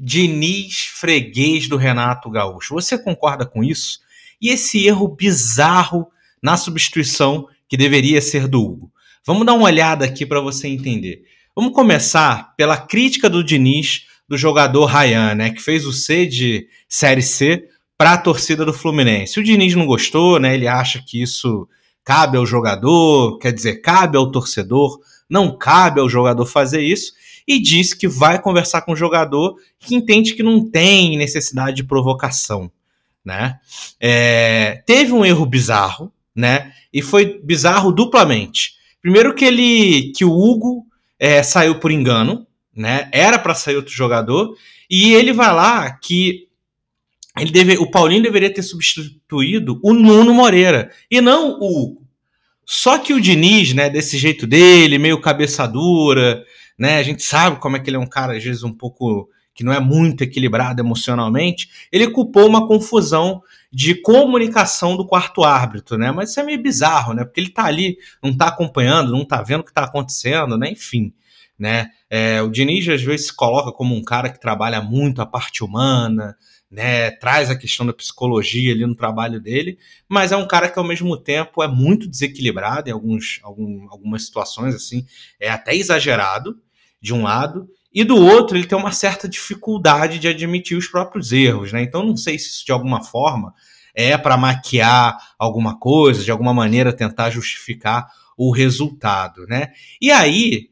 Diniz freguês do Renato Gaúcho. Você concorda com isso? E esse erro bizarro na substituição que deveria ser do Hugo? Vamos dar uma olhada aqui para você entender. Vamos começar pela crítica do Diniz do jogador Ryan, né, que fez o C de Série C para a torcida do Fluminense. O Diniz não gostou, né, ele acha que isso cabe ao jogador, quer dizer, cabe ao torcedor, não cabe ao jogador fazer isso, e disse que vai conversar com o jogador que entende que não tem necessidade de provocação, né? Teve um erro bizarro, né? E foi bizarro duplamente. Primeiro que o Hugo saiu por engano, né? Era para sair outro jogador, e ele vai lá que o Paulinho deveria ter substituído o Nuno Moreira e não o Hugo. Só que o Diniz, né, desse jeito dele, meio cabeça dura, né, a gente sabe como é que ele é um cara, às vezes, um pouco que não é muito equilibrado emocionalmente, ele culpou uma confusão de comunicação do quarto árbitro, né? Mas isso é meio bizarro, né? Porque ele tá ali, não tá acompanhando, não tá vendo o que tá acontecendo, né? Enfim, né? O Diniz, às vezes, se coloca como um cara que trabalha muito a parte humana, né, traz a questão da psicologia ali no trabalho dele, mas é um cara que ao mesmo tempo é muito desequilibrado em algumas situações, assim, é até exagerado de um lado, e do outro ele tem uma certa dificuldade de admitir os próprios erros, né? Então não sei se isso de alguma forma é para maquiar alguma coisa, de alguma maneira tentar justificar o resultado, né? E aí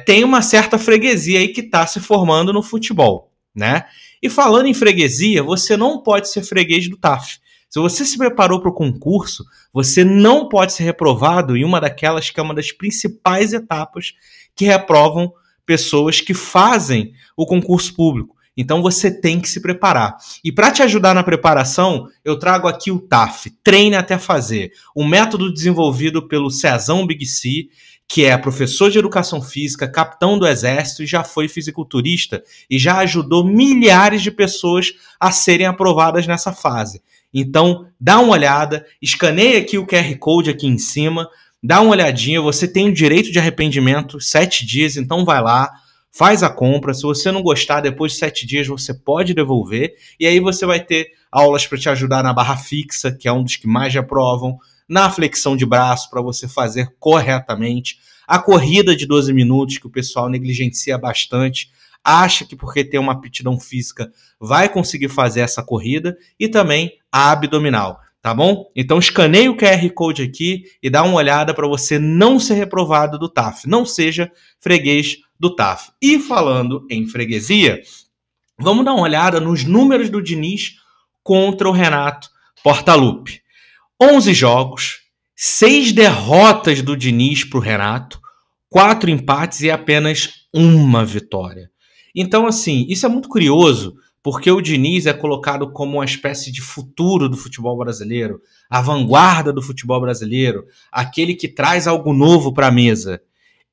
tem uma certa freguesia aí que está se formando no futebol, né? E falando em freguesia, você não pode ser freguês do TAF. Se você se preparou para o concurso, você não pode ser reprovado em uma daquelas que é uma das principais etapas que reprovam pessoas que fazem o concurso público. Então você tem que se preparar. E para te ajudar na preparação, eu trago aqui o TAF, Treine Até Fazer, um método desenvolvido pelo Cezão Big C, que é professor de educação física, capitão do exército e já foi fisiculturista e já ajudou milhares de pessoas a serem aprovadas nessa fase. Então, dá uma olhada, escaneia aqui o QR Code aqui em cima, dá uma olhadinha, você tem o direito de arrependimento, 7 dias, então vai lá, faz a compra, se você não gostar, depois de 7 dias você pode devolver, e aí você vai ter aulas para te ajudar na barra fixa, que é um dos que mais aprovam, na flexão de braço para você fazer corretamente, a corrida de 12 minutos que o pessoal negligencia bastante, acha que porque tem uma aptidão física vai conseguir fazer essa corrida, e também a abdominal, tá bom? Então escaneie o QR Code aqui e dá uma olhada para você não ser reprovado do TAF, não seja freguês do TAF. E falando em freguesia, vamos dar uma olhada nos números do Diniz contra o Renato Portaluppi. 11 jogos, 6 derrotas do Diniz para o Renato, 4 empates e apenas uma vitória. Então, assim, isso é muito curioso, porque o Diniz é colocado como uma espécie de futuro do futebol brasileiro, a vanguarda do futebol brasileiro, aquele que traz algo novo para a mesa.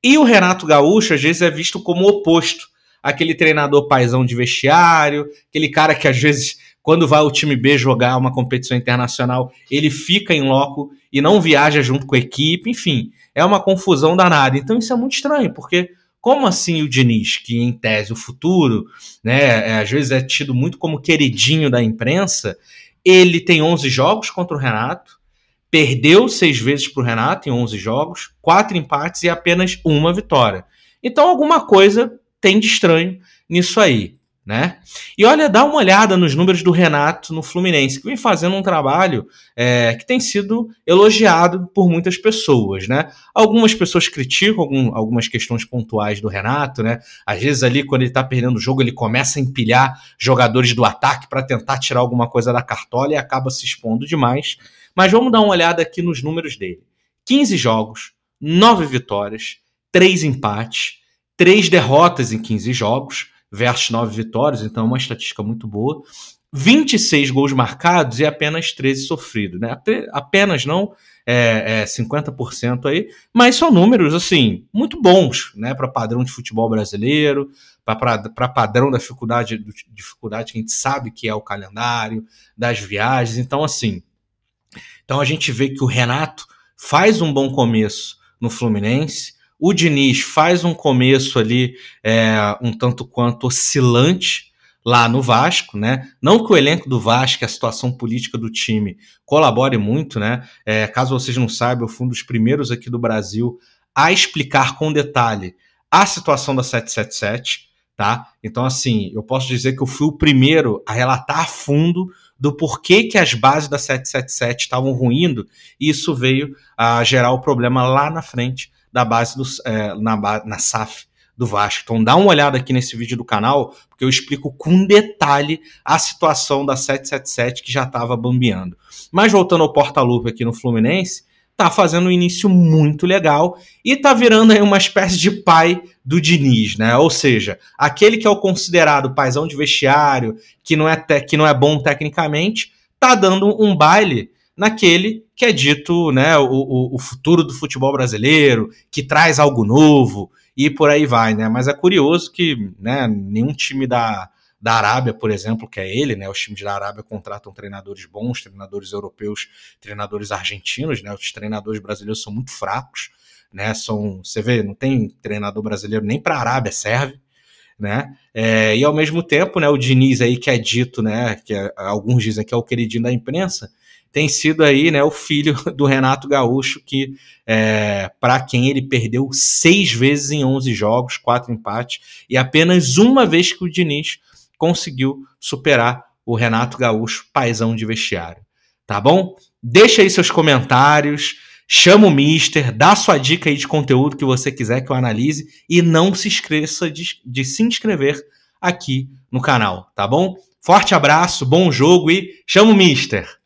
E o Renato Gaúcho, às vezes, é visto como o oposto, aquele treinador paizão de vestiário, aquele cara que, às vezes, quando vai o time B jogar uma competição internacional, ele fica em loco e não viaja junto com a equipe, enfim, é uma confusão danada. Então isso é muito estranho, porque como assim o Diniz, que em tese o futuro, né, às vezes é tido muito como queridinho da imprensa, ele tem 11 jogos contra o Renato, perdeu 6 vezes para o Renato em 11 jogos, 4 empates e apenas uma vitória. Então alguma coisa tem de estranho nisso aí, né? E olha, dá uma olhada nos números do Renato no Fluminense, que vem fazendo um trabalho que tem sido elogiado por muitas pessoas, né? Algumas pessoas criticam algumas questões pontuais do Renato, né? Às vezes ali, quando ele tá perdendo o jogo, ele começa a empilhar jogadores do ataque para tentar tirar alguma coisa da cartola e acaba se expondo demais. Mas vamos dar uma olhada aqui nos números dele. 15 jogos, 9 vitórias, 3 empates, 3 derrotas em 15 jogos, versus 9 vitórias, então é uma estatística muito boa. 26 gols marcados e apenas 13 sofridos, né? Apenas não 50% aí, mas são números, assim, muito bons, né? Para padrão de futebol brasileiro, para padrão da dificuldade que a gente sabe que é o calendário, das viagens. Então, assim, então a gente vê que o Renato faz um bom começo no Fluminense, o Diniz faz um começo ali um tanto quanto oscilante lá no Vasco, né? Não que o elenco do Vasco, a situação política do time colabore muito, né? Caso vocês não saibam, eu fui um dos primeiros aqui do Brasil a explicar com detalhe a situação da 777, tá? Então, assim, eu posso dizer que eu fui o primeiro a relatar a fundo do porquê que as bases da 777 estavam ruindo, e isso veio a gerar o problema lá na frente da base na SAF do Vasco. Então dá uma olhada aqui nesse vídeo do canal, porque eu explico com detalhe a situação da 777 que já estava bambeando. Mas voltando ao porta-lupe aqui no Fluminense, tá fazendo um início muito legal e tá virando aí uma espécie de pai do Diniz, né? Ou seja, aquele que é o considerado paizão de vestiário, que não é bom tecnicamente, tá dando um baile naquele que é dito, né, o futuro do futebol brasileiro, que traz algo novo e por aí vai, né? Mas é curioso que, né, nenhum time da Arábia, por exemplo, que é ele, né? Os times da Arábia contratam treinadores bons, treinadores europeus, treinadores argentinos, né? Os treinadores brasileiros são muito fracos, né? Você vê, não tem treinador brasileiro nem para a Arábia serve, né? E ao mesmo tempo, né, o Diniz aí que é dito, né, alguns dizem que é o queridinho da imprensa, tem sido aí, né, o filho do Renato Gaúcho, que para quem ele perdeu 6 vezes em 11 jogos, 4 empates, e apenas uma vez que o Diniz conseguiu superar o Renato Gaúcho, paizão de vestiário. Tá bom? Deixa aí seus comentários, chama o Mister, dá sua dica aí de conteúdo que você quiser que eu analise e não se esqueça de se inscrever aqui no canal, tá bom? Forte abraço, bom jogo e chama o Mister!